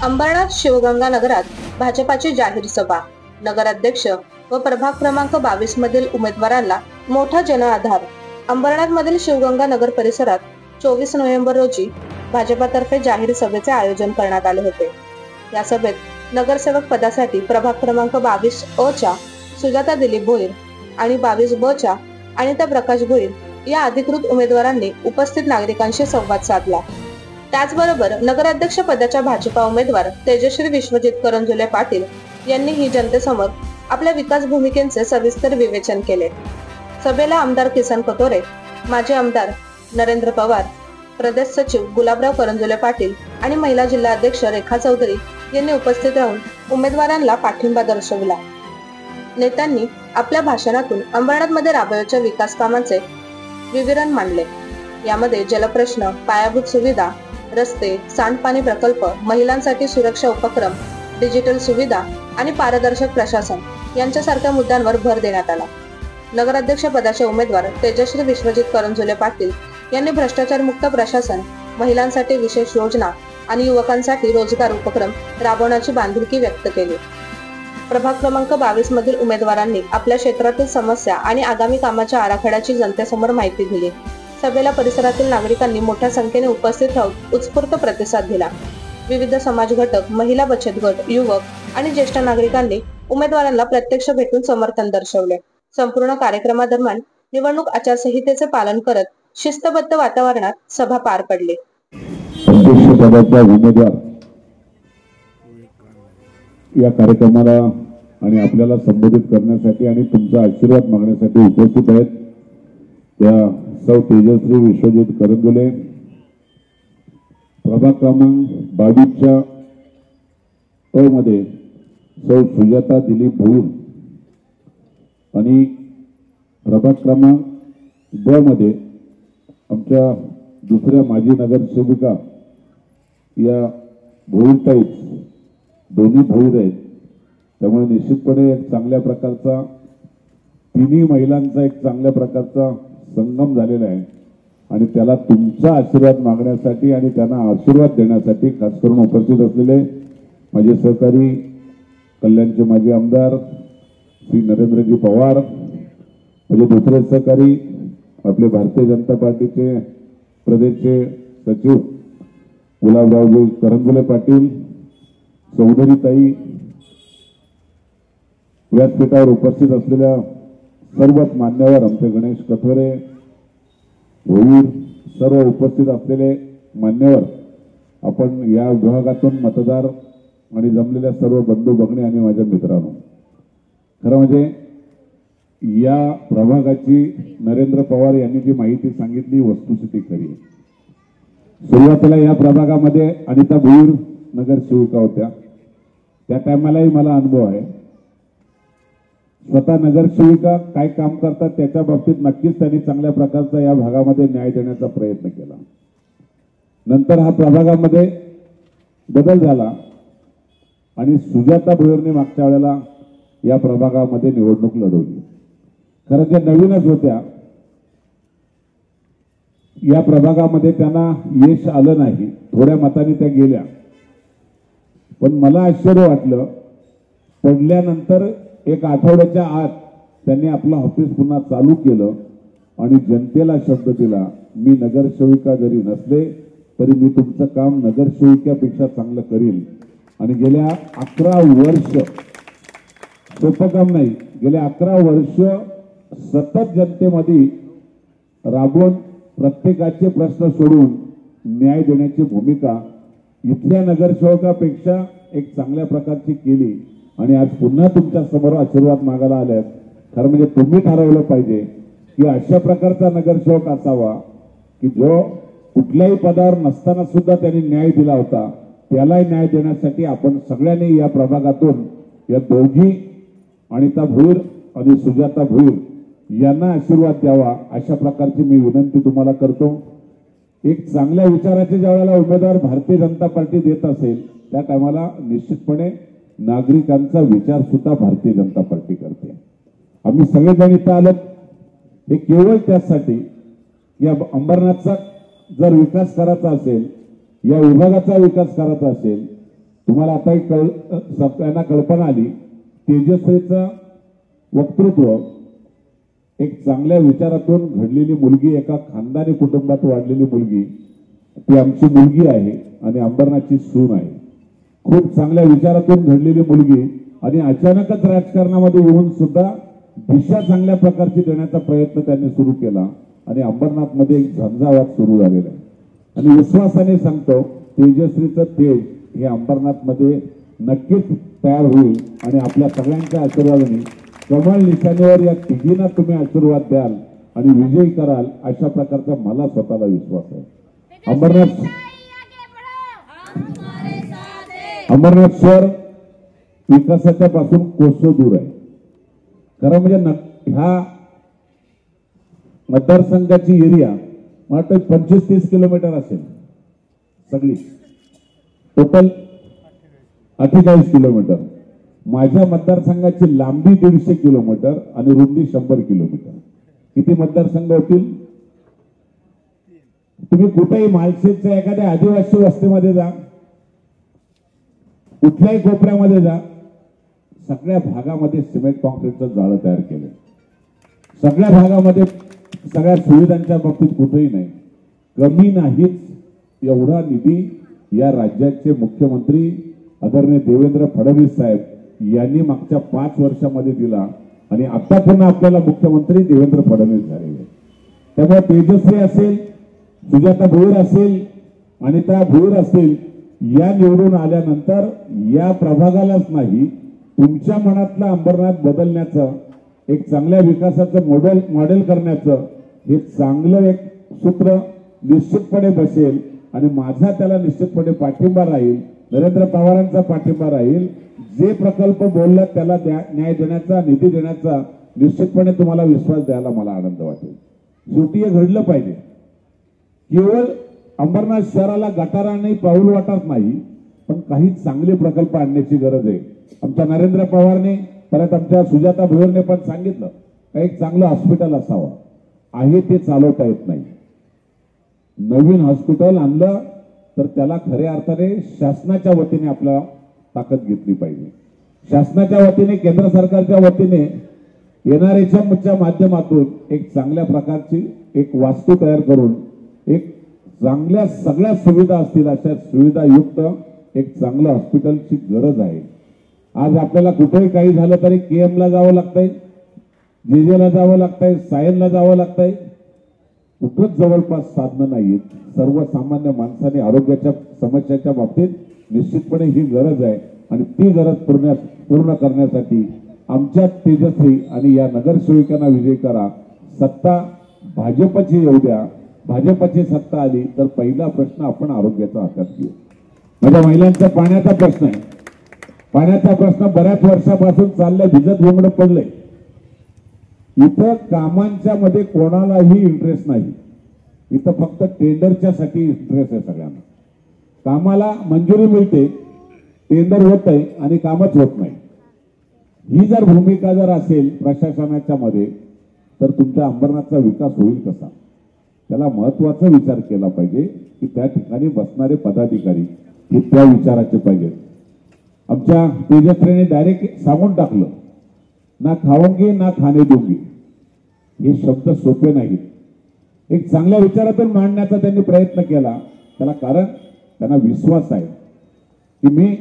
अंबरनाथ शिवगंगा नगरात भाजपाची जाहीर सभा. नगराध्यक्ष व प्रभाग क्रमांक 22 मधील उमेदवारांना मोठा जनआधार. अंबरनाथ मधील शिवगंगा नगर परिसरात 24 नोव्हेंबर रोजी भाजपातर्फे जाहीर सभेचे आयोजन करण्यात आले होते. या सभेत नगरसेवक पदासाठी प्रभाग क्रमांक 22 अ च्या सुजाता दिलीप भोईर आणि 22 ब च्या अनिता प्रकाश भोईर या अधिकृत उमेदवारांनी उपस्थित नागरिकांशी संवाद साधला. त्याचबरोबर नगराध्यक्ष पदाच्या भाजपा उमेदवार तेजश्री विश्वजित करंजुले पाटील यांनी ही जनतेसमोर आपल्या विकास भूमिकेचे सविस्तर विवेचन केले. सभेला आमदार किसन कटोरे, माजी आमदार नरेंद्र पवार, प्रदेश सचिव गुलाबराव करंजुले पाटील आणि महिला जिल्हा अध्यक्ष रेखा चौधरी यांनी उपस्थित राहून उमेदवारांना पाठिंबा दर्शविला. नेत्यांनी आपल्या भाषणातून अंबरनाथमध्ये राबवायच्या विकास कामांचे विवरण मांडले. यामध्ये जलप्रश्न, पायाभूत सुविधा, रस्ते, सांडपाणी प्रकल्प, महिलांसाठी सुरक्षा उपक्रम, डिजिटल सुविधा आणि पारदर्शक प्रशासन यांच्यासारख्या मुद्द्यांवर भर देण्यात आला. नगराध्यक्ष पदाचे उमेदवार तेजश्री विश्वजित करंजुले पाटील यांनी भ्रष्टाचार मुक्त प्रशासन, महिलांसाठी विशेष योजना आणि युवकांसाठी रोजगार उपक्रम राबवण्याची बांधिलकी व्यक्त केली. प्रभाग क्रमांक 22 मधील उमेदवारांनी आपल्या क्षेत्रातील समस्या आणि आगामी कामाच्या आराखड्याची जनतेसमोर माहिती दिली. सभेला परिसरातील नागरिकांनी मोठ्या संख्येने उपस्थित राहून उत्स्फूर्त प्रतिसाद दिला. विविध समाज घटक, महिला बचत गट, युवक आणि ज्येष्ठ नागरिकांनी उमेदवारांना प्रत्यक्ष भेटून समर्थन दर्शवले. संपूर्ण कार्यक्रमादरम्यान निवडणूक आचारसंहितेचे पालन करत शिस्तबद्ध वातावरणात सभा पार पडली. या कार्यक्रमाला आणि आपल्याला संबोधित करण्यासाठी आणि तुमचा आशीर्वाद मागण्यासाठी उपस्थित आहेत त्या सौ तेजश्री विश्वजित करंजुले, प्रभाग क्रमांक 22 अ मध्ये सौ सुजाता दिलीप भोईर आणि प्रभाग क्रमांक ब मध्ये आमच्या दुसऱ्या माजी नगरसेविका या भोईरताईच, दोन्ही भोईर आहेत. त्यामुळे निश्चितपणे एक चांगल्या प्रकारचा तिन्ही महिलांचा एक चांगल्या प्रकारचा संगम झालेला आहे आणि त्याला तुमचा आशीर्वाद मागण्यासाठी आणि त्यांना आशीर्वाद देण्यासाठी खास करून उपस्थित असलेले माझे सहकारी कल्याणचे माजी आमदार श्री नरेंद्रजी पवार, म्हणजे दुसरे सहकारी आपले भारतीय जनता पार्टीचे प्रदेशचे सचिव गुलाबरावजी करंजुले पाटील, चौधरीताई, व्यासपीठावर उपस्थित असलेल्या सर्वच मान्यवर, आमचे गणेश कठोरे, भोईर, सर्व उपस्थित असलेले मान्यवर, आपण या विभागातून मतदार आणि जमलेल्या सर्व बंधू भगिनी आणि माझ्या मित्रांनो, खरं म्हणजे या प्रभागाची नरेंद्र पवार यांनी जी माहिती सांगितली वस्तुस्थिती खरी आहे. सुरुवातीला या प्रभागामध्ये अनिता भोईर नगरसेविका होत्या. त्या टायमालाही मला अनुभव आहे. स्वतः नगरसेविका काय काम करतात त्याच्या बाबतीत नक्कीच त्यांनी चांगल्या प्रकारचा या भागामध्ये न्याय देण्याचा प्रयत्न केला. नंतर हा प्रभागामध्ये बदल झाला आणि सुजाता भोईरने मागच्या वेळेला या प्रभागामध्ये निवडणूक लढवली. खरं जे नवीनच होत्या या प्रभागामध्ये त्यांना यश आलं नाही, थोड्या मताने त्या गेल्या. पण मला आश्चर्य वाटलं, पडल्यानंतर एक आठवड्याच्या आत त्यांनी आपलं ऑफिस पुन्हा चालू केलं आणि जनतेला शब्द दिला, मी नगरसेविका जरी नसले तरी मी तुमचं काम नगरसेविकेपेक्षा चांगलं करीन. आणि गेल्या 11 वर्ष, सोपं काम नाही, गेल्या 11 वर्ष सतत जनतेमध्ये राबवून प्रत्येकाचे प्रश्न सोडून न्याय देण्याची भूमिका इथल्या नगरसेवकापेक्षा एक चांगल्या प्रकारची केली आणि आज पुन्हा तुमच्या समोर आशीर्वाद मागायला आल्यात. खरं म्हणजे तुम्ही ठरवलं पाहिजे की अशा प्रकारचा नगरसेवक असावा की जो कुठल्याही पदावर नसताना सुद्धा त्यांनी न्याय दिला होता. त्यालाही न्याय देण्यासाठी आपण सगळ्यांनी या प्रभागातून या दोघी अनिता भोईर आणि सुजाता भोईर यांना आशीर्वाद द्यावा, अशा प्रकारची मी विनंती तुम्हाला करतो. एक चांगल्या विचाराचे ज्या वेळेला उमेदवार भारतीय जनता पार्टी देत असेल त्या टायमाला निश्चितपणे नागरिकांचा विचार सुद्धा भारतीय जनता पार्टी करते. आम्ही सगळेजण इथं आलो हे केवळ त्यासाठी या अंबरनाथचा जर विकास करायचा असेल, या विभागाचा विकास करायचा असेल तुम्हाला आता सगळ्यांना कल्पना आली, तेजश्रीचं वक्तृत्व एक चांगल्या विचारातून घडलेली मुलगी, एका खानदानी कुटुंबात वाढलेली मुलगी, ती आमची मुलगी आहे आणि अंबरनाथची सून आहे. खूप चांगल्या विचारातून घडलेली मुलगी आणि अचानकच राजकारणामध्ये येऊन सुद्धा दिशा चांगल्या प्रकारची देण्याचा प्रयत्न त्यांनी सुरू केला आणि अंबरनाथमध्ये एक झंझावात सुरू झालेला आहे. आणि विश्वासाने सांगतो, तेजश्रीचं तेज हे अंबरनाथमध्ये नक्कीच तयार होईल आणि आपल्या सगळ्यांच्या आशीर्वादाने कमळ निशाणीवर या तिघींना तुम्ही आशीर्वाद द्याल आणि विजयी कराल, अशा प्रकारचा मला स्वतःला विश्वास आहे. अंबरनाथ शहर विकासाच्या पासून कोसो दूर आहे. खरं म्हणजे ह्या मतदारसंघाची एरिया मला वाटतं 25-30 किलोमीटर असेल, सगळी टोटल 48 किलोमीटर. माझ्या मतदारसंघाची लांबी 150 किलोमीटर आणि रुंदी 100 किलोमीटर. किती मतदारसंघ होतील? तुम्ही कुठेही मालशेजच्या एखाद्या आदिवासी वस्तीमध्ये जा, कुठल्याही कोपऱ्यामध्ये जा, सगळ्या भागामध्ये सिमेंट कॉन्क्रीटचं जाळं तयार केलं. सगळ्या भागामध्ये सगळ्या सुविधांच्या बाबतीत कुठेही नाही, कमी नाहीच. एवढा निधी या राज्याचे मुख्यमंत्री आदरणीय देवेंद्र फडणवीस साहेब यांनी मागच्या 5 वर्षामध्ये दिला आणि आता पुन्हा आपल्याला मुख्यमंत्री देवेंद्र फडणवीस झालेले. त्यामुळे तेजश्री असेल, सुजाता भोईर असेल, अनिता भोईर असेल, या निवडून आल्यानंतर या प्रभागालाच नाही, तुमच्या मनातलं अंबरनाथ बदलण्याचं, एक चांगल्या विकासाचं मॉडेल करण्याचं हे चांगलं एक सूत्र निश्चितपणे बसेल आणि माझा त्याला निश्चितपणे पाठिंबा राहील. नरेंद्र पवारांचा पाठिंबा राहील. जे प्रकल्प बोललात त्याला न्याय देण्याचा, निधी देण्याचा निश्चितपणे तुम्हाला विश्वास द्यायला मला आनंद वाटेल. शेवटी हे घडलं पाहिजे. केवळ अंबरनाथ शहराला गटाराने पाऊल वाटत नाही, पण काही चांगले प्रकल्प आणण्याची गरज आहे. आमच्या नरेंद्र पवारने, परत आमच्या सुजाता भोईरने पण सांगितलं, एक चांगलं हॉस्पिटल असावं. आहे ते चालवता येत नाही. नवीन हॉस्पिटल आणलं तर त्याला खऱ्या अर्थाने शासनाच्या वतीने आपल्याला ताकद घेतली पाहिजे. शासनाच्या वतीने, केंद्र सरकारच्या वतीने NRHMच्या माध्यमातून एक चांगल्या प्रकारची एक वास्तू तयार करून एक चांगल्या सगळ्या सुविधा असतील अशा सुविधायुक्त एक चांगलं हॉस्पिटलची गरज आहे. आज आपल्याला कुठेही काही झालं तरी KMला जावं लागतंय, JJला जावं लागतंय, सायनला जावं लागतंय. कुठंच जवळपास साधनं नाहीत. सर्वसामान्य माणसाने आरोग्याच्या समस्याच्या बाबतीत निश्चितपणे ही गरज आहे आणि ती गरज पूर्ण करण्यासाठी आमच्या तेजश्री आणि या नगरसेविकांना विजयी करा. सत्ता भाजपची येऊ द्या. भाजपची सत्ता आली तर पहिला प्रश्न आपण आरोग्याचा हातात घेऊ. माझ्या महिलांचा पाण्याचा प्रश्न आहे. पाण्याचा प्रश्न बऱ्याच वर्षापासून चाललाय, भिजत घोंगडं पडलंय. इथं कामांच्या मध्ये कोणालाही इंटरेस्ट नाही. इथं फक्त टेंडरच्या साठी इंटरेस्ट आहे सगळ्यांना. कामाला मंजुरी मिळते, टेंडर होत आहे आणि कामच होत नाही. ही जर भूमिका जर असेल प्रशासनाच्या मध्ये तर तुमच्या अंबरनाथचा विकास होईल कसा? त्याला महत्वाचा विचार केला पाहिजे की त्या ठिकाणी बसणारे पदाधिकारी हे त्या विचाराचे पाहिजेत. आमच्या तेजश्रीने डायरेक्ट सांगून टाकलं, ना खावंगी ना खाणे दूंगी. हे शब्द सोपे नाहीत. एक चांगल्या विचारातून मांडण्याचा त्यांनी प्रयत्न केला. त्याला कारण त्यांना विश्वास आहे की मी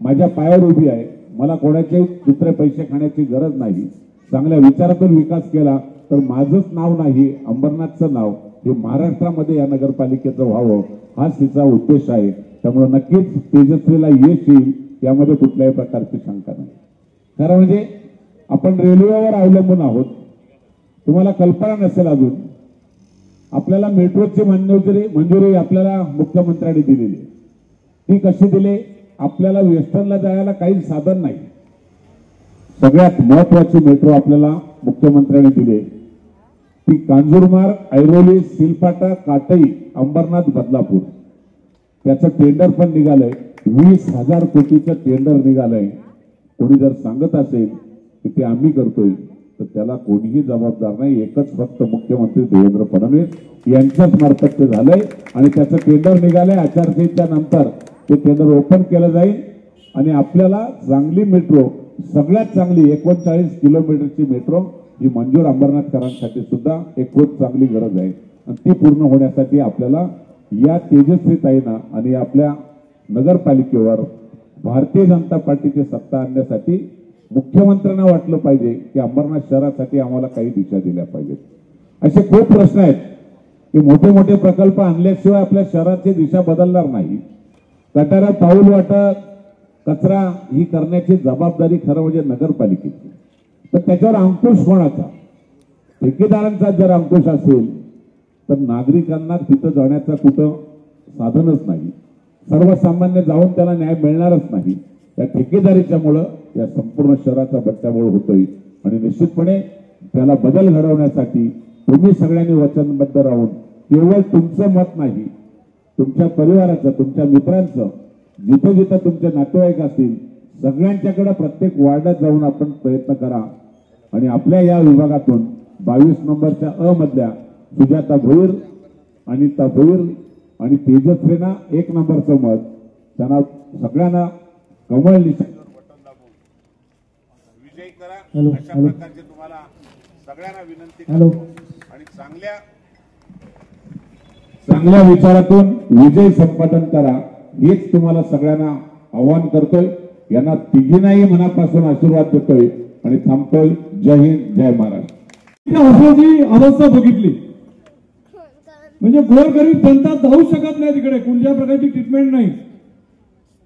माझ्या पायावर उभी आहे, मला कोणाचे दुसरे पैसे खाण्याची गरज नाही. चांगल्या विचारातून विकास केला तर माझंच नाव नाही, अंबरनाथचं नाव हे महाराष्ट्रामध्ये या नगरपालिकेचं व्हावं हाच तिचा उद्देश आहे. त्यामुळे नक्कीच तेजस्वीला यश येईल यामध्ये कुठल्याही प्रकारची शंका नाही. खरं म्हणजे आपण रेल्वेवर अवलंबून आहोत. तुम्हाला कल्पना नसेल अजून, आपल्याला मेट्रोची मंजुरी आपल्याला मुख्यमंत्र्यांनी दिलेली. ती कशी दिली? आपल्याला वेस्टर्नला जायला काही साधन नाही. सगळ्यात महत्वाची मेट्रो आपल्याला मुख्यमंत्र्यांनी दिली. ती कांजूरमार्ग, ऐरोली, सिलपाटा, काटई, अंबरनाथ, बदलापूर. त्याचं टेंडर पण निघालंय. 20,000 कोटीचं टेंडर निघालंय. कोणी जर सांगत असेल की ते आम्ही करतोय तर त्याला कोणीही जबाबदार नाही. एकच फक्त मुख्यमंत्री देवेंद्र फडणवीस यांच्याच मार्फत ते झालंय आणि त्याचं टेंडर निघालंय. आचारसंहितेच्या नंतर ते टेंडर ओपन केलं जाईल आणि आपल्याला चांगली मेट्रो, सगळ्यात चांगली 39 किलोमीटरची मेट्रो ही मंजूर अंबरनाथकरांसाठी सुद्धा एक खूप चांगली गरज आहे आणि ती पूर्ण होण्यासाठी आपल्याला या तेजस्वी ताईंना आणि आपल्या नगरपालिकेवर भारतीय जनता पार्टीची सत्ता आणण्यासाठी मुख्यमंत्र्यांना वाटलं पाहिजे की अंबरनाथ शहरासाठी आम्हाला काही दिशा दिल्या पाहिजेत. असे खूप प्रश्न आहेत की मोठे मोठे प्रकल्प आणल्याशिवाय आपल्या शहराची दिशा बदलणार नाही. गटारा, पाऊल वाटा, कचरा ही करण्याची जबाबदारी खरं म्हणजे नगरपालिकेची. पण त्याच्यावर अंकुश कोणाचा? ठेकेदारांचा जर अंकुश असेल तर नागरिकांना तिथं जाण्याचा कुठं साधनच नाही. सर्वसामान्य जाऊन त्याला न्याय मिळणारच नाही. त्या ठेकेदारीच्यामुळं या संपूर्ण शहराचा बट्ट्याबोळ होतोय आणि निश्चितपणे त्याला बदल घडवण्यासाठी तुम्ही सगळ्यांनी वचनबद्ध राहून केवळ तुमचं मत नाही, तुमच्या परिवाराचं, तुमच्या मित्रांचं, जिथं जिथं तुमचे नातेवाईक असतील सगळ्यांच्याकडे प्रत्येक वार्डात जाऊन आपण प्रयत्न करा आणि आपल्या या विभागातून 22 नंबरच्या अ मधल्या सुजाता भोईर, अनिता भोईर आणि तेजस्वीना 1 नंबरचं मत त्यांना सगळ्यांना कमळ निशाणीवर बटन दाबून विजयी करा. अशा प्रकारचे तुम्हाला सगळ्यांना विनंती करतो आणि चांगल्या विचारातून विजय संपादन करा हेच तुम्हाला सगळ्यांना आव्हान करतोय. यांना तिघींनाही मनापासून आशीर्वाद देतोय आणि थांबतोय. जय हिंद, जय महाराष्ट्र. अवस्था बघितली म्हणजे गोरगरीब जनता जाऊ शकत नाही तिकडे, कोणत्या प्रकारची ट्रीटमेंट नाही.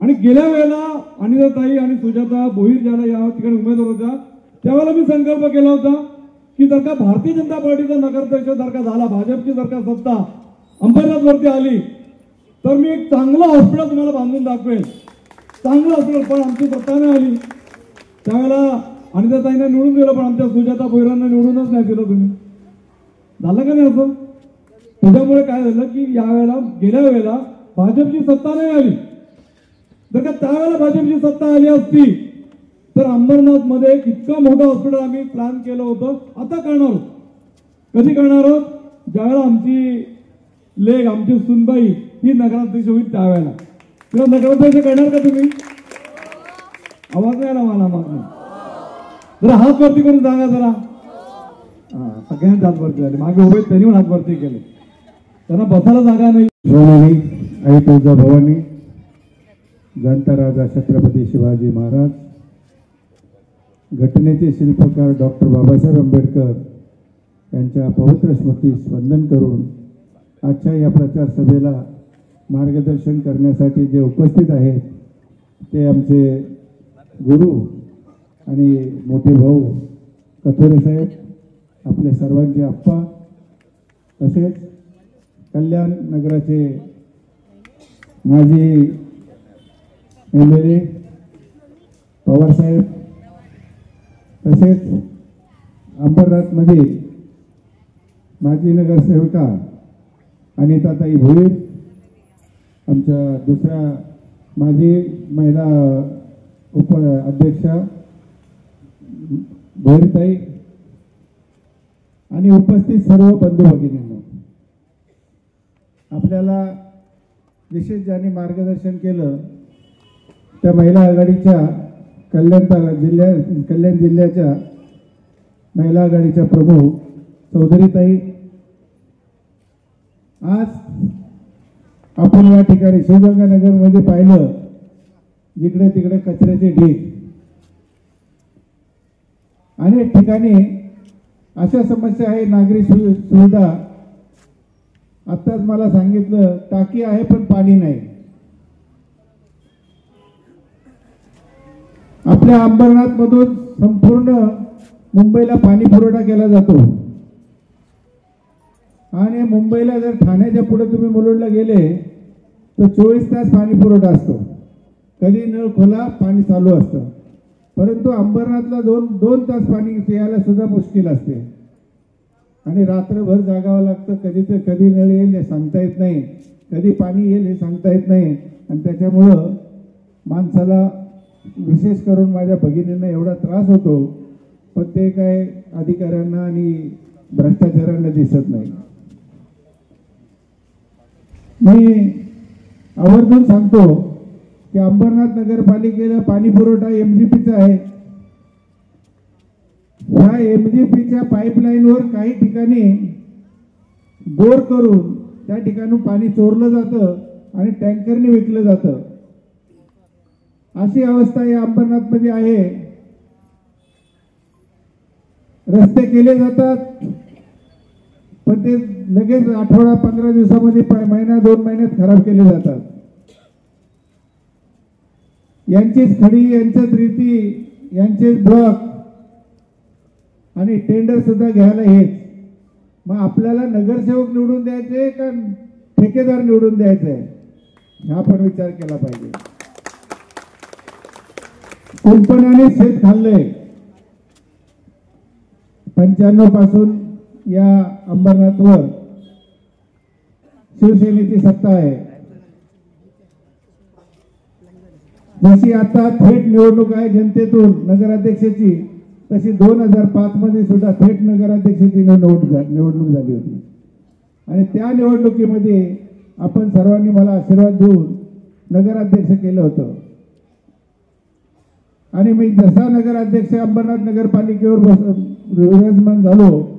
आणि गेल्या वेळेला अनिताताई आणि सुजाता भोईर ज्याला या ठिकाणी उमेदवार होत्या त्यावेळेला मी संकल्प केला होता की जर का भारतीय जनता पार्टीचा नगराध्यक्ष जर का झाला, भाजपची जर का सत्ता अंबरनाथ वरती आली तर मी एक चांगलं हॉस्पिटल तुम्हाला बांधून दाखवेल. चांगलं हॉस्पिटल. पण आमची सत्ता नाही आली. त्यावेळेला अनिताताईने निवडून दिलं पण आमच्या सुजाता भोईरांना निवडूनच नाही दिलं. तुम्ही झालं का नाही असं? त्याच्यामुळे काय झालं की यावेळेला गेल्या वेळेला भाजपची सत्ता नाही आली. जर का त्यावेळेला भाजपची सत्ता आली असती तर अंबरनाथ मध्ये इतकं मोठं हॉस्पिटल आम्ही प्लॅन केलं होतं. आता करणार आहोत. कधी करणार आहोत? ज्यावेळेला आमची लेक, आमची सुनबाई ही नगराध्यक्ष होईल त्यावेळेला. तेव्हा नगराध्यक्ष करणार का तुम्ही? आवाज नाही आला मला मागणं. जरा हात वरती करून सांगा जरा. सगळ्यांचे हात वरती झाले. मागे उभे त्यांनी पण हात वरती केले. त्यांना बसायला जागा नाही. शिवनेरी आई तुळजाभवानी, जनता राजा छत्रपती शिवाजी महाराज, घटनेचे शिल्पकार डॉक्टर बाबासाहेब आंबेडकर यांच्या पवित्र स्मृतीस वंदन करून आजच्या या प्रचार सभेला मार्गदर्शन करण्यासाठी जे उपस्थित आहेत ते आमचे गुरु आणि मोठे भाऊ कथोरे साहेब, आपले सर्वांचे आप्पा, तसेच कल्याण नगराचे माजी MLA पवार साहेब, तसेच अंबरनाथमध्ये माजी नगरसेविका अनिताताई भोईर, आमच्या दुसऱ्या माजी महिला अध्यक्षा भोईरताई आणि उपस्थित सर्व बंधू भगिनींनो, आपल्याला विशेष ज्यांनी मार्गदर्शन केलं त्या महिला आघाडीच्या कल्याण जिल्ह्याच्या महिला आघाडीच्या प्रमुख चौधरीताई, आज आपण या ठिकाणी शिवगंगानगर मध्ये पाहिलं जिकडे तिकडे कचऱ्याचे ढीग, अनेक ठिकाणी अशा समस्या आहे. नागरी सुविधा, आत्ताच मला सांगितलं टाकी आहे पण पाणी नाही. आपल्या अंबरनाथ मधून संपूर्ण मुंबईला पाणी पुरवठा केला जातो आणि मुंबईला जर ठाण्याच्या पुढे तुम्ही मुलुंडला गेले तर 24 तास पाणी पुरवठा असतो. कधी नळ खोला पाणी चालू असतं. परंतु अंबरनाथला दोन तास पाणी प्यायला सुद्धा मुश्किल असते आणि रात्रभर जागावं लागतं. कधी नळ येईल हे सांगता येत नाही, कधी पाणी येईल हे सांगता येत नाही. आणि त्याच्यामुळं माणसाला, विशेष करून माझ्या भगिनींना एवढा त्रास होतो, पण ते काय अधिकाऱ्यांना आणि भ्रष्टाचारांना दिसत नाही. मी आवर्जून सांगतो की अंबरनाथ नगरपालिकेला पाणी पुरवठा एमजीपीचा आहे. ह्या एमजीपीच्या पाईपलाईनवर काही ठिकाणी बोर करून त्या ठिकाणी पाणी चोरलं जातं आणि टँकरने विकलं जातं. अशी अवस्था या अंबरनाथमध्ये आहे. रस्ते केले जातात पण ते लगेच आठवडा 15 दिवसामध्ये महिना 2 महिन्यात खराब केले जातात. यांचीच खडी, यांच्याच रीती, यांचेच ब्लॉक आणि टेंडर सुद्धा घ्यायला हेच. मग आपल्याला नगरसेवक निवडून द्यायचे का ठेकेदार निवडून द्यायचे हा पण विचार केला पाहिजे. कुंपणाने शेत खाल्लंय. 95 पासून या अंबरनाथवर शिवसेनेची सत्ता आहे. जशी आता थेट निवडणूक आहे जनतेतून नगराध्यक्षाची, तशी 2005 मध्ये सुद्धा थेट नगराध्यक्षाची निवडणूक झाली होती. आणि त्या निवडणुकीमध्ये आपण सर्वांनी मला आशीर्वाद देऊन नगराध्यक्ष केलं होतं. आणि मी जसा नगराध्यक्ष अंबरनाथ नगरपालिकेवर विराजमान झालो,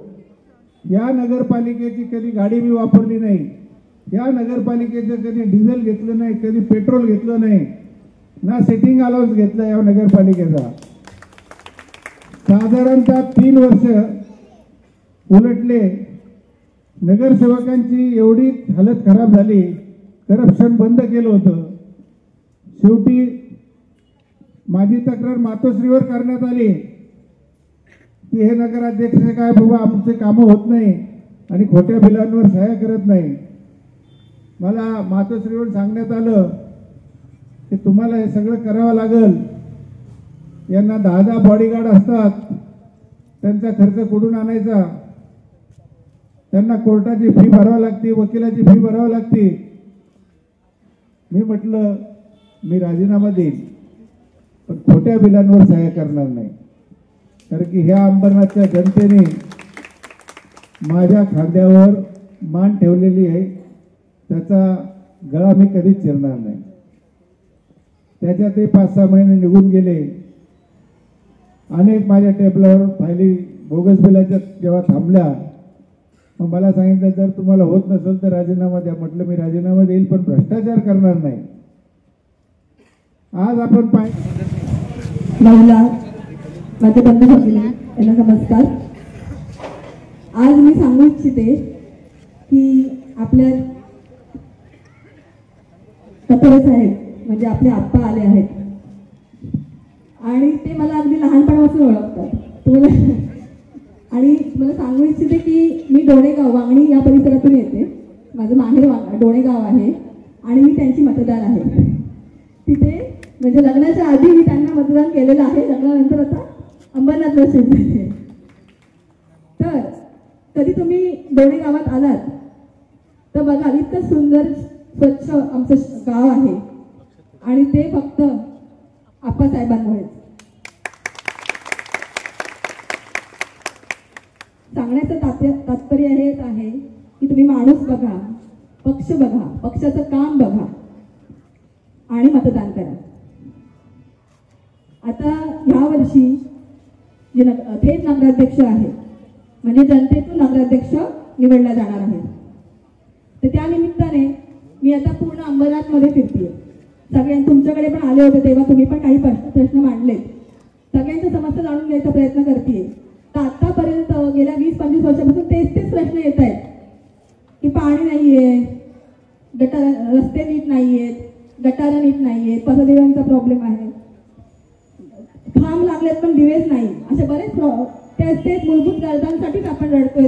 या नगरपालिकेची कधी गाडी मी वापरली नाही. या नगरपालिकेचं कधी डिझेल घेतलं नाही, कधी पेट्रोल घेतलं नाही, ना सिटिंग अलाउन्स घेतला या नगरपालिकेचा. साधारणतः 3 वर्ष उलटले. नगरसेवकांची एवढी हालत खराब झाली, करप्शन बंद केलं होतं. शेवटी माझी तक्रार मातोश्रीवर करण्यात आली की हे नगराध्यक्ष काय बाबा आमचे कामं होत नाही आणि खोट्या बिलांवर सह्या करत नाही. मला मातोश्रीवर सांगण्यात आलं की तुम्हाला हे सगळं करावं लागेल. यांना 10 बॉडीगार्ड असतात, त्यांचा खर्च कुठून आणायचा, त्यांना कोर्टाची फी भरावी लागते, वकिलाची फी भरावी लागते. मी म्हटलं मी राजीनामा देईन पण खोट्या बिलांवर सह्या करणार नाही. कारण की ह्या अंबरनाथच्या जनतेने माझ्या खांद्यावर मान ठेवलेली आहे, त्याचा गळा मी कधीच चिरणार नाही. त्याच्यातही 5-6 महिने निघून गेले. अनेक माझ्या टेबलावर फायली बोगस बिलाच्या जेव्हा थांबल्या, मग मला सांगितलं जर तुम्हाला होत नसेल तर राजीनामा द्या. म्हटलं मी राजीनामा देईल पण भ्रष्टाचार करणार नाही. आज आपण महिला माझे बंधू भगिनी यांना नमस्कार. आज मी सांगू इच्छिते की आपल्या कपडे साहेब म्हणजे आपले आप्पा आले आहेत आणि ते मला अगदी लहानपणापासून ओळखतात तुम्हाला. आणि मला सांगू इच्छिते की मी डोणेगाव वांगणी या परिसरातून येते. माझं माहेर डोणेगाव आहे आणि मी त्यांची मतदार आहे. तिथे म्हणजे लग्नाच्या आधी मी त्यांना मतदान केलेलं आहे, लग्नानंतर आता अंबरनाथला शिफ्ट झाले. तर कधी तुम्ही डोणे गावात आलात तर बघा इतकं सुंदर स्वच्छ आमचं गाव आहे आणि ते फक्त आप्पासाहेबांमुळे. सांगण्याचं तात्पर्य हेच आहे की तुम्ही माणूस बघा, पक्ष बघा, पक्षाचं काम बघा आणि मतदान करा. आता ह्या वर्षी जे थेट नगराध्यक्ष आहे म्हणजे जनतेतून नगराध्यक्ष निवडला जाणार आहे. तर त्या निमित्ताने मी आता पूर्ण अंबरनाथमध्ये फिरते. तुमच्याकडे पण आले होते तेव्हा तुम्ही पण काही प्रश्न मांडले. सगळ्यांच्या समस्या जाणून घ्यायचा प्रयत्न करते. तर आतापर्यंत गेल्या 20-25 वर्षापासून तेच प्रश्न येत आहेत की पाणी नाहीये, रस्ते नीट नाहीयेत, गटारं नीट नाहीयेत, पसदिव्यांचा प्रॉब्लेम आहे, खांब लागलेत पण दिवेच नाही, असे बरेच तेच मूलभूत गरजांसाठीच आपण रडतोय.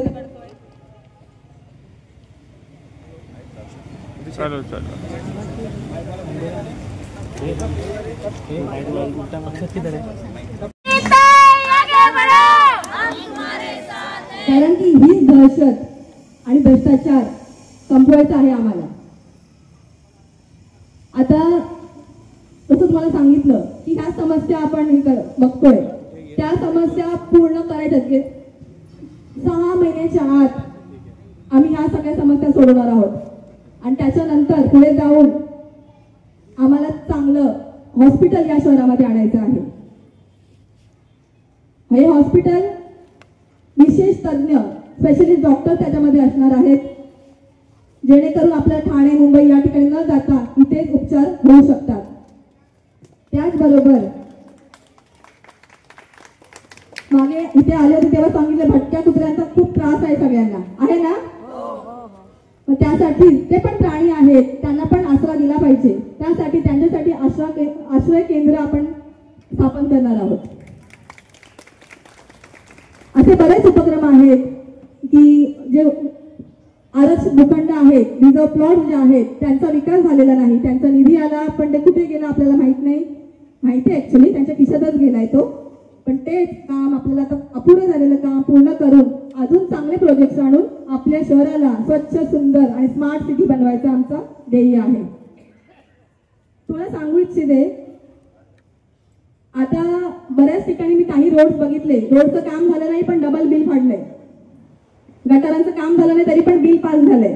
कारण की हीच दहशत आणि भ्रष्टाचार संपवायचा आहे आम्हाला. आता तसं तुम्हाला सांगितलं की ह्या समस्या आपण बघतोय त्या समस्या पूर्ण करायच्या 6 महिन्याच्या आत आम्ही ह्या सगळ्या समस्या सोडवणार आहोत आणि त्याच्यानंतर पुढे जाऊन आम्हाला चांगलं हॉस्पिटल या शहरामध्ये आणायचं आहे. हे हॉस्पिटल विशेष तज्ज्ञ स्पेशलिस्ट डॉक्टर त्याच्यामध्ये असणार आहेत, जेणेकरून आपल्या ठाणे मुंबई या ठिकाणी न जाता इथेच उपचार होऊ शकतात. त्याचबरोबर मागे इथे आले होते तेव्हा सांगितलं भटक्या कुत्र्यांचा खूप त्रास आहे सगळ्यांना, आहे ना? मग त्यासाठी ते पण प्राणी आहेत, त्यांना पण आसरा दिला पाहिजे. त्यासाठी त्यांच्यासाठी आश्रय केंद्र आपण स्थापन करणार आहोत. असे बरेच उपक्रम आहेत की जे आरक्षित भूखंड आहेत, रिझर्व प्लॉट जे आहेत त्यांचा विकास झालेला नाही, त्यांचा निधी आला पण ते कुठे गेला आपल्याला माहित नाही. माहिती आहे ऍक्च्युली त्यांच्या खिशातच गेलाय तो, पण ते काम आपल्याला आता अपुरं झालेलं काम पूर्ण करून अजून चांगले प्रोजेक्ट आणून आपल्या शहराला स्वच्छ सुंदर आणि स्मार्ट सिटी बनवायचं आमचं ध्येय आहे. तुला सांगू इच्छिते, आता बऱ्याच ठिकाणी मी काही रोड बघितले, रोडचं काम झालं नाही पण डबल बिल फाडलंय, गटारांचं काम झालं नाही तरी पण बिल पास झालंय.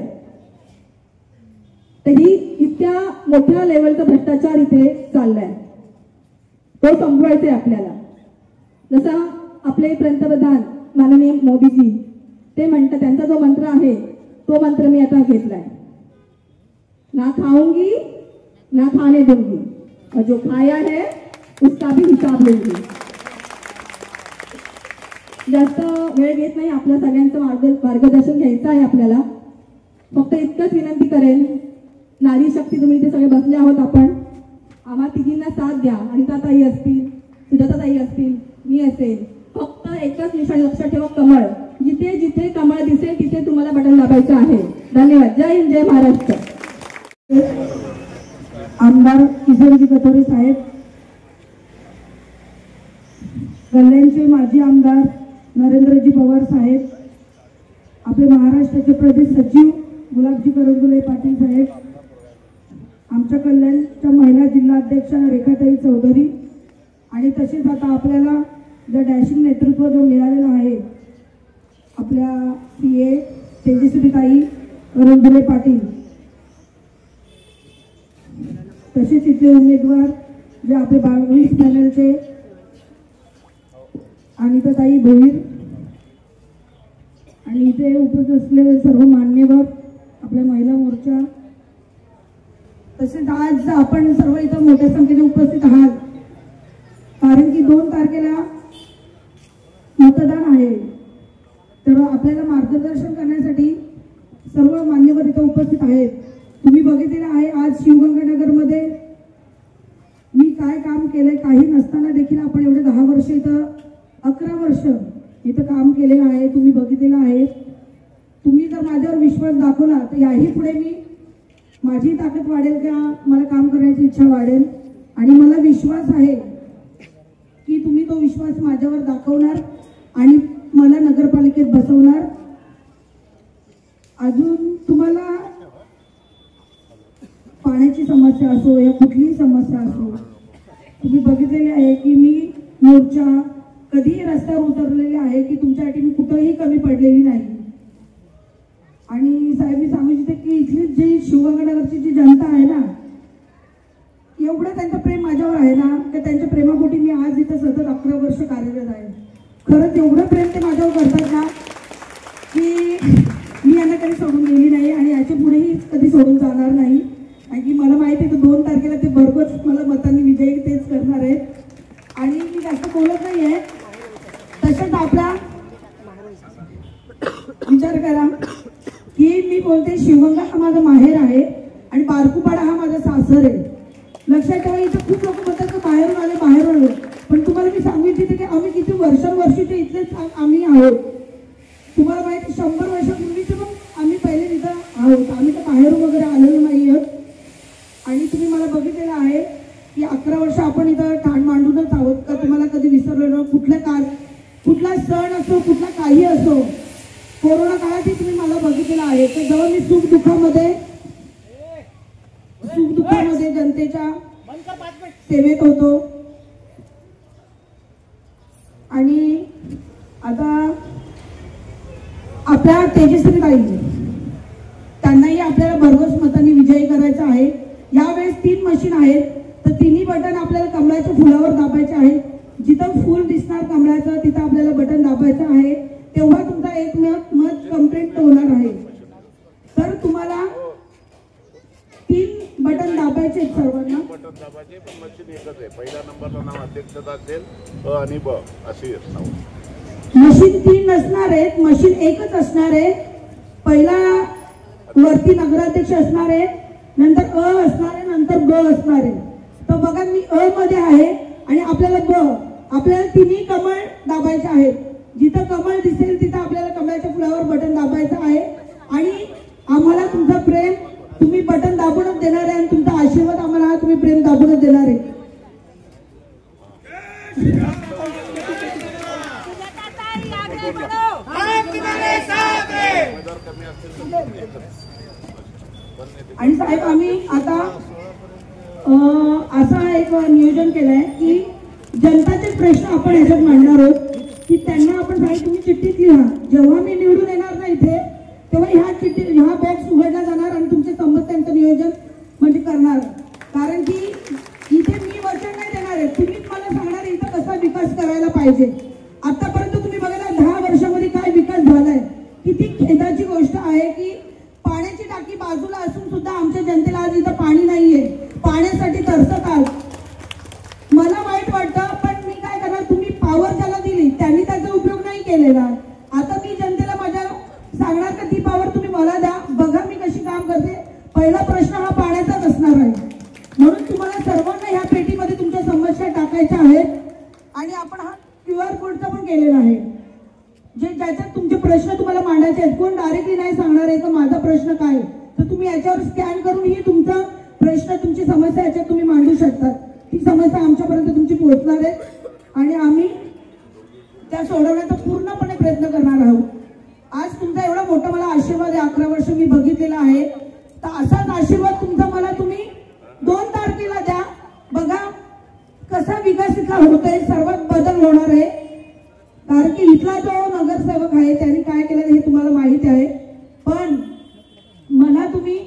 तर ही इतक्या मोठ्या लेवलचा भ्रष्टाचार इथे चाललाय, तो संपवायचा आहे आपल्याला. जसा आपले पंतप्रधान माननीय मोदीजी ते म्हणतात, त्यांचा जो मंत्र आहे तो मंत्र मी आता घेतलाय, ना खाऊंगी ना खाने दूंगी और जो खाया है उसका भी हिसाब लूंगी. जास्त वेळ घेत नाही, आपल्या सगळ्यांचं मार्गदर्शन घ्यायचं आहे आपल्याला. फक्त इतकंच विनंती करेन, नारी शक्ती तुम्ही इथे सगळे बसले आहोत, आपण आम्हा तिघींना साथ द्या. अनिताताई असतील, सुजाताताई असतील, मी असेल, फक्त एकच निशाण लक्षात ठेवा, कमळ. जिथे जिथे कमळ दिसेल तिथे तुम्हाला बटन दाबायचं आहे. धन्यवाद. जय हिंद, जय महाराष्ट्र. आमदार किशोरजी कथोरे साहेब, कल्याणचे माजी आमदार नरेंद्रजी पवार साहेब, आपले महाराष्ट्राचे प्रदेश सचिव गुलाबजी करंजुले पाटील साहेब, आमच्या कल्याणच्या महिला जिल्हा अध्यक्षा रेखाताई चौधरी, आणि तसेच आता आपल्याला जो डॅशिंग नेतृत्व जो मिळालेला आहे आपल्या PA तेजस्वीताई करंजुले पाटील, तसेच इथले उमेदवार जे आपले 22 पॅनलचे अनिताताई भोईर, आणि इथे उपस्थित असलेले सर्व मान्यवर, आपल्या महिला मोर्चा, तसेच आज आपण सर्व इथं मोठ्या संख्येने उपस्थित आहात, कारण की 2 तारखेला मतदान आहे. तर आपल्याला मार्गदर्शन करण्यासाठी सर्व मान्यवर इथं उपस्थित आहेत. तुम्ही बघितलेलं आहे आज शिवगंगानगरमध्ये मी काय काम केलंय, काही नसताना देखील आपण एवढे 10 वर्ष इथं 11 वर्ष इथं काम केलेलं आहे, तुम्ही बघितलेलं आहे. तुम्ही जर माझ्यावर विश्वास दाखवला तर याही पुढे मी माझी ताकद वाढेल का, मला काम करण्याची इच्छा वाढेल, आणि मला विश्वास आहे की तुम्ही तो विश्वास माझ्यावर दाखवणार आणि मला नगरपालिकेत बसवणार. अजून तुम्हाला पाण्याची समस्या असो या कुठलीही समस्या असो, तुम्ही बघितलेले आहे की मी मोर्चा कधीही रस्त्यावर उतरलेले आहे की तुमच्यासाठी मी कुठेही कमी पडलेली नाही. आणि साहेब मी सांगू इच्छिते की इथली जी शिवगंगानगरची जी जनता आहे ना, एवढं त्यांचं प्रेम माझ्यावर आहे ना, की त्यांच्या प्रेमापोटी मी आज इथं सतत 11 वर्ष कार्यरत आहे. खरंच एवढं प्रेम ते माझ्यावर करतात ना की मी यांना कधी सोडून गेली नाही आणि याच्या पुढेही कधी सोडून जाणार नाही. कारण की मला माहिती आहे की 2 तारखेला ते भरघोस मला मतांनी विजयी तेच करणार आहेत. आणि मी जास्त बोलत नाही आहे. तसंच आपला विचार करा की मी बोलते शिवगंगा हा माझा माहेर आहे आणि बारकुपाडा हा माझा सासर आहे. लक्षात ठेवा, इथं खूप लोक म्हणतात की बाहेरून आले, पण तुम्हाला मी सांगू इच्छिते की आम्ही किती वर्षानुवर्षीचे इथलेच आम्ही आहोत. तुम्हाला माहिती 100 वर्षापूर्वीच पण आम्ही पहिले इथं आहोत, आम्ही तर बाहेरून वगैरे आलेलो नाही आहोत. आणि तुम्ही मला बघितलेलं आहे की 11 वर्ष आपण इथं ठाण मांडूनच आहोत. का तुम्हाला कधी विसरलेलो कुठला सण असो, कुठला काही असो, कोरोना काळातही तुम्ही मला बघितलेलं आहे. तर जेव्हा मी सुखदुःखामध्ये जनतेच्या सेवेत होतो. आणि आता आपल्या तेजस्वीताई त्यांनाही आपल्याला भरघोस मतांनी विजयी करायचं आहे. यावेळेस 3 मशीन आहेत, तर तिन्ही बटन आपल्याला कमळाच्या फुलावर दाबायचे आहेत. जिथं फुल दिसणार कमळाचं तिथं आपल्याला बटन दाबायचं आहे. तेव्हा तुमचा एक मत कंप्लीट होणार आहे. तर तुम्हाला 3 बटन दाबायचे सर्वांना. बटन दाबायचे, पण मशीन एकच आहे. पहिल्या नंबरला नाव अध्यक्षता असेल, अ आणि ब असे नाव. मशीन 3 नसणार आहेत, मशीन एकच असणार आहे. पहिला वरती नगराध्यक्ष असणार आहे, नंतर अ असणार आहे, नंतर ब असणार आहे. तर बघा मी अ मध्ये आहे आणि आपल्याला आपल्याला तिन्ही कमळ दाबायचे आहेत. जिथं कमळ दिसेल तिथं आपल्याला कमळाच्या फुलावर बटन दाबायचं आहे. आणि आम्हाला तुमचं प्रेम तुम्ही बटन दाबूनच देणार आहे आणि तुमचा आशीर्वाद आम्हाला तुम्ही प्रेम दाबूनच देणार आहे. आणि साहेब आम्ही आता असं एक नियोजन केलंय की जनताचे प्रश्न आपण याच्यात मांडणार आहोत की त्यांना आपण साहेब तुम्ही चिठ्ठीत लिहा. जेव्हा मी निवडून येणार ना इथे तेव्हा ह्या बॉक्स उघडला जाणार आणि तुमच्या समस्यांचं नियोजन म्हणजे करणार. कारण की इथे मी वचन नाही देणार आहे, तुम्हीच मला सांगणार इथं कसा विकास करायला पाहिजे. आतापर्यंत तुम्ही बघायला 10 वर्षामध्ये काय विकास झालाय. किती खेदाची गोष्ट आहे की पाण्याची टाकी बाजूला असून सुद्धा आमच्या जनतेला आज इथं पाणी नाहीये, पाण्यासाठी तरसत आहात. मला वाईट वाटतं, पण मी काय करणार, तुम्ही पावर ज्याला दिली त्यांनी त्याचा उपयोग नाही केलेला. आता मी जनतेला माझ्या सांगणार का ती पावर तुम्ही मला द्या, बघा मी कशी काम करते. पहिला प्रश्न हा पाण्याचाच असणार आहे. म्हणून तुम्हाला सर्वांना ह्या पेटीमध्ये तुमच्या समस्या टाकायच्या आहेत आणि आपण हा QR कोडचा पण केलेला आहे. ज्याच्यात तुमचे प्रश्न तुम्हाला मांडायचे आहेत. कोण डायरेक्टली नाही सांगणार आहे का माझा प्रश्न काय, तर तुम्ही याच्यावर स्कॅन करून ही तुमचा प्रश्न तुमची समस्या याच्यात तुम्ही मांडू शकता. ती समस्या आमच्यापर्यंत तुमची पोहोचणार आहे आणि आम्ही त्या सोडवण्याचा पूर्णपणे प्रयत्न करणार आहोत. आज तुमचा एवढा मोठा मला आशीर्वाद आहे, 11 वर्ष मी बघितलेला आहे. तर असाच आशीर्वाद तुमचा मला तुम्ही 2 तारखेला द्या. बघा कसा विकास इथला होतोय, सर्वात बदल होणार आहे. कारण की इथला जो नगरसेवक आहे त्यांनी काय केलं हे तुम्हाला माहिती आहे. पण मला तुम्ही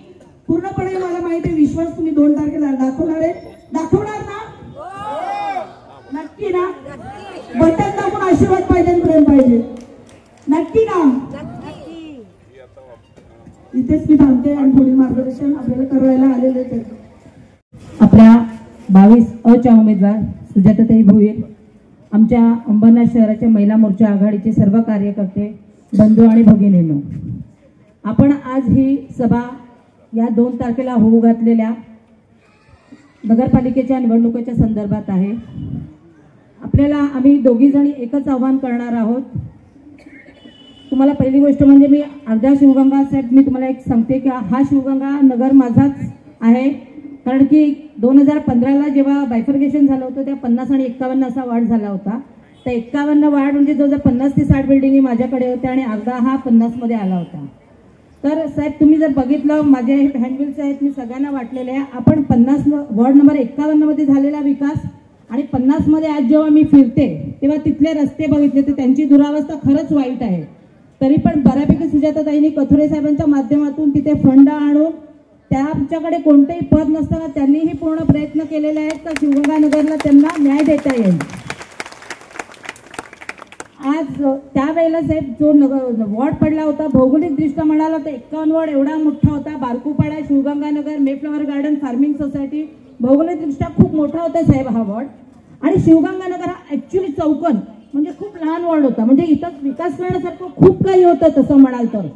पूर्णपणे मला माहिती आहे, विश्वास तुम्ही 2 तारखेला दाखवणार आहे. दाखवणार ना? नक्की ना? बटन दाबून आशीर्वाद पाहिजे, प्रेम पाहिजे. नक्की ना? इथेच मी थांबते आणि पुढील मार्गदर्शन आपल्याला करायला आलेले आहेत. आपल्या 22 अच्या उमेदवार सुजाताताई भोईर, आमच्या अंबरनाथ शहराच्या महिला मोर्चा आघाडीचे सर्व कार्यकर्ते, बंधू आणि भगिनींनो, आपण आज ही सभा या 2 तारखेला होऊ घातलेल्या नगरपालिकेच्या निवडणुकीच्या संदर्भात आहे. आपल्याला आम्ही दोघी जणी एकच आव्हान करणार आहोत. तुम्हाला पहिली गोष्ट म्हणजे मी अर्ध्या शिवगंगा साहेब मी तुम्हाला एक सांगते की हा शिवगंगा नगर माझाच आहे. कारण की 2015ला जेव्हा बायफर्गेशन झालं होतं त्या 50 आणि 51 असा वाढ झाला होता. त्या 51 वाढ म्हणजे जवळजवळ 50 ते 60 बिल्डिंगी माझ्याकडे होत्या आणि अर्धा हा 50 मध्ये आला होता. तर साहेब तुम्ही जर बघितलं माझे हे हँडबिल्स आहेत मी सगळ्यांना वाटलेले आहे. आपण 50 वॉर्ड नंबर 51 मध्ये झालेला विकास आणि 50 मध्ये आज जेव्हा मी फिरते तेव्हा तिथले रस्ते बघितले तर त्यांची दुरावस्था खरंच वाईट आहे. तरी पण बऱ्यापैकी सुजाताताईंनी कथोरे साहेबांच्या माध्यमातून तिथे फंड आणून त्यांच्याकडे कोणतेही पद नसताना त्यांनीही पूर्ण प्रयत्न केलेले आहेत तर शिवगंगा नगरला त्यांना न्याय देता येईल. आज त्यावेळेला साहेब जो वॉर्ड पडला होता भौगोलिक दृष्ट्या म्हणाला तर 51 वॉर्ड एवढा मोठा होता. बारकुपाडा, शिवगंगा नगर, मेफ्लॉवर गार्डन, फार्मिंग सोसायटी भौगोलिक दृष्ट्या खूप मोठा होता साहेब हा वॉर्ड. आणि शिवगंगा नगर हा ऍक्च्युली चौकोन म्हणजे खूप लहान वॉर्ड होता. म्हणजे इथं विकास करण्यासारखं खूप काही होतं तसं म्हणाल तर.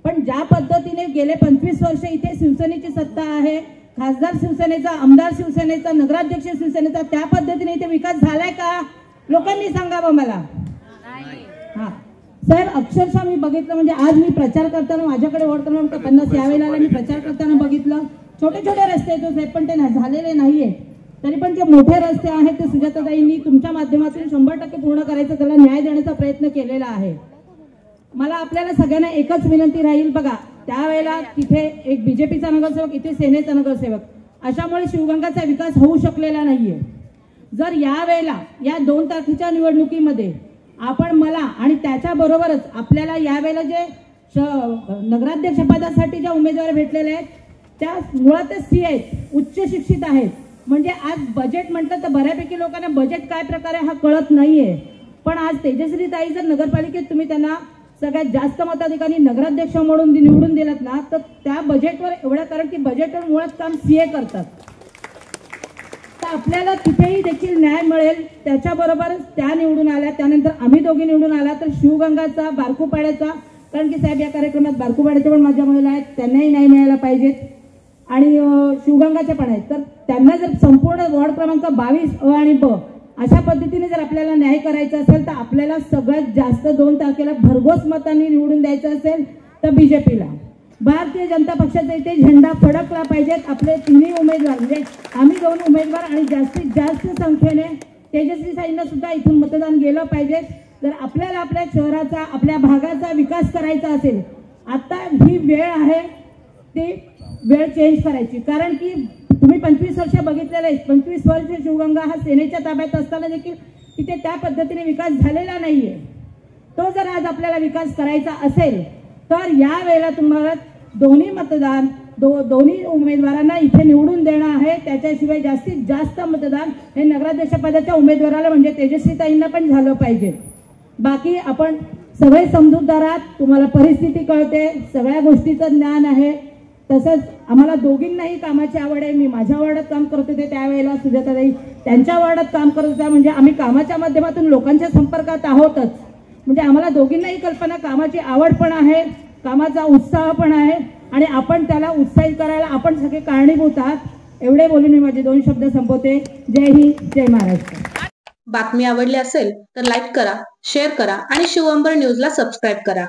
पण ज्या पद्धतीने गेले 25 वर्ष इथे शिवसेनेची सत्ता आहे, खासदार शिवसेनेचा, आमदार शिवसेनेचा, नगराध्यक्ष शिवसेनेचा, त्या पद्धतीने इथे विकास झालाय का लोकांनी सांगावं मला. हा साहेब अक्षरशः मी बघितलं म्हणजे आज मी प्रचार करताना माझ्याकडे वॉर्ड क्रमांक 50 यावेळेला मी प्रचार करताना बघितलं छोटे छोटे रस्ते आहेत साहेब पण ते झालेले नाहीये. तरी पण जे मोठे रस्ते आहेत ते सुजाताताईंनी तुमच्या माध्यमातून 100% पूर्ण करायचं त्याला न्याय देण्याचा प्रयत्न केलेला आहे. मला आपल्याला सगळ्यांना एकच विनंती राहील बघा त्यावेळेला तिथे एक बीजेपीचा नगरसेवक इथे सेनेचा नगरसेवक अशामुळे शिवगंगाचा विकास होऊ शकलेला नाहीये. जर यावेळेला या 2 तारखेच्या निवडणुकीमध्ये आपण मला आणि त्याच्याबरोबरच आपल्याला यावेळेला जे नगराध्यक्ष पदासाठी ज्या उमेदवार भेटलेले आहेत त्या मुळातच सी आहेत उच्च शिक्षित आहेत. म्हणजे आज बजेट म्हटलं तर बऱ्यापैकी लोकांना बजेट काय प्रकारे हा कळत नाहीये. पण आज तेजश्री ताई जर नगरपालिकेत तुम्ही त्यांना सगळ्यात जास्त मताधिकारी नगराध्यक्ष म्हणून निवडून दिलात ना, तर त्या बजेटवर एवढं, कारण की बजेटवर मुळात काम सीए करतात, तर आपल्याला तिथेही देखील न्याय मिळेल. त्याच्याबरोबर त्या निवडून आल्या, त्यानंतर आम्ही दोघी निवडून आला, तर शिवगंगाचा, बारकुपाड्याचा, कारण की साहेब या कार्यक्रमात बारकुपाड्याच्या पण माझ्या महिला आहेत, त्यांनाही न्याय मिळायला पाहिजेत आणि शिवगंगाच्या पण आहेत. तर त्यांना जर संपूर्ण वॉर्ड क्रमांक 22 अ आणि ब अशा पद्धतीने जर आपल्याला न्याय करायचा असेल, तर आपल्याला सगळ्यात जास्त 2 तारखेला भरघोस मतांनी निवडून द्यायचं असेल तर बीजेपीला. भारतीय जनता पक्षाचा इथे झेंडा फडकला पाहिजेत. आपले तिन्ही उमेदवार म्हणजे आम्ही 2 उमेदवार आणि जास्तीत जास्त संख्येने तेजस्वी साईंना सुद्धा इथून मतदान गेलं पाहिजे. जर आपल्याला आपल्या शहराचा, आपल्या भागाचा विकास करायचा असेल, आता ही वेळ आहे ती वेळ चेंज करायची. कारण की तुम्ही 25 वर्ष बघितलेलं आहे, 25 वर्ष शिवगंगा हा सेनेच्या ताब्यात असताना देखील तिथे त्या पद्धतीने विकास झालेला नाहीये. तो जर आज आपल्याला विकास करायचा असेल तर या वेळेला तुम्हाला दोन्ही मतदान दोन्ही उमेदवारांना इथे निवडून देणं आहे. त्याच्याशिवाय जास्तीत जास्त मतदान हे नगराध्यक्ष पदाच्या उमेदवाराला म्हणजे तेजस्वीताईंना पण झालं पाहिजे. बाकी आपण सगळे समजूतदार आहात, तुम्हाला परिस्थिती कळते, सगळ्या गोष्टीचं ज्ञान आहे. तसंच आम्हाला दोघींनाही कामाची आवड आहे. मी माझ्या वार्डात काम करत होते त्यावेळेला, सुजाताताई त्यांच्या वार्डात काम करत होत्या. म्हणजे आम्ही कामाच्या माध्यमातून लोकांच्या संपर्कात आहोतच. म्हणजे आम्हाला दोघींनाही कल्पना, कामाची आवड पण आहे, कामाचा उत्साह पण आहे आणि आपण त्याला उत्साहित करायला आपण सगळे कारणीभूत आहात. एवढे बोलून मी माझे 2 शब्द संपवते. जय हिंद, जय महाराष्ट्र. बातमी आवडली असेल तर लाईक करा, शेअर करा आणि शिवअंबर न्यूजला सबस्क्राईब करा.